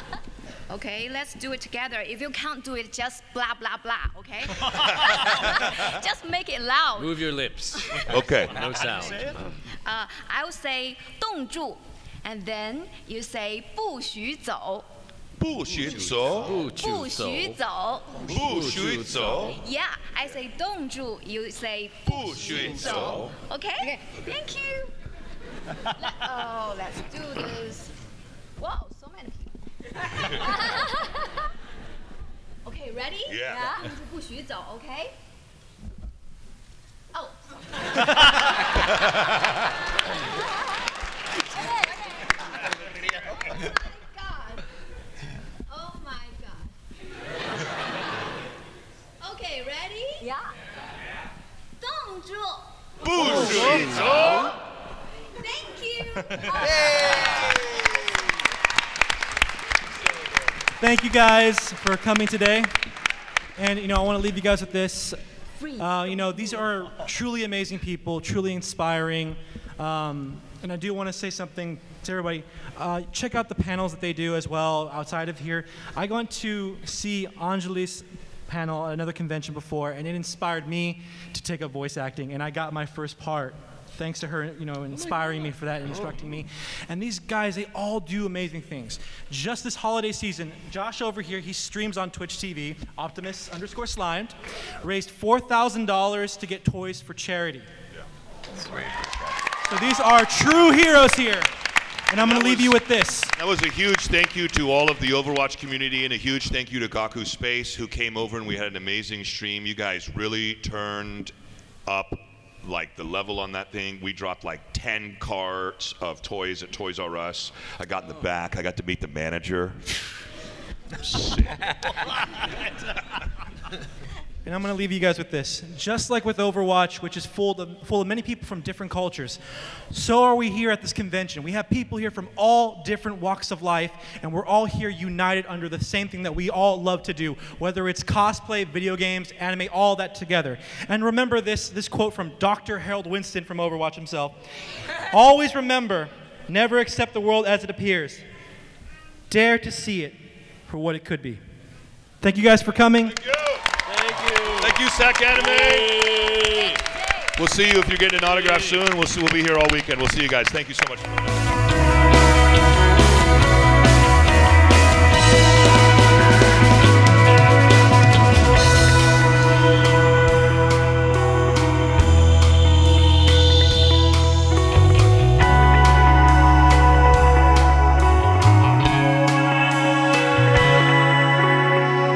Okay, let's do it together. If you can't do it, just blah, blah, blah, okay? Just make it loud. Move your lips. Okay. No sound. I will say 冻住, and then you say 不许走. 不许走. 不许走. 不许走. Yeah, I say 冻住, you say 不许走. Okay? Thank you. Let's do this. Whoa, so many people. Okay, ready? Yeah. 步步徐走 ，OK? Oh. Oh my god. Okay, ready? Yeah. 动住。步徐走。 Thank you. Thank you guys for coming today. And I want to leave you guys with this. These are truly amazing people, truly inspiring. And I do want to say something to everybody. Check out the panels that they do as well outside of here. I went to see Anjali's panel at another convention before, and it inspired me to take up voice acting, and I got my first part. Thanks to her, inspiring me for that and instructing me. And these guys, they all do amazing things. Just this holiday season, Josh over here, he streams on Twitch TV, Optimus_Slimed, raised $4,000 to get toys for charity. So these are true heroes here. And I'm going to leave you with this. That was a huge thank you to all of the Overwatch community, and a huge thank you to Gaku Space, who came over and we had an amazing stream. You guys really turned up like the level on that thing. We dropped like 10 carts of toys at Toys R Us. I got in the back. I got to meet the manager. Sick. And I'm going to leave you guys with this. Just like with Overwatch, which is full of many people from different cultures, so are we here at this convention. We have people here from all different walks of life, and we're all here united under the same thing that we all love to do, whether it's cosplay, video games, anime, all that together. And remember this quote from Dr. Harold Winston from Overwatch himself. Always remember, never accept the world as it appears. Dare to see it for what it could be. Thank you guys for coming. Thank you, SacAnime. We'll see you if you're getting an autograph soon. We'll be here all weekend. We'll see you guys. Thank you so much.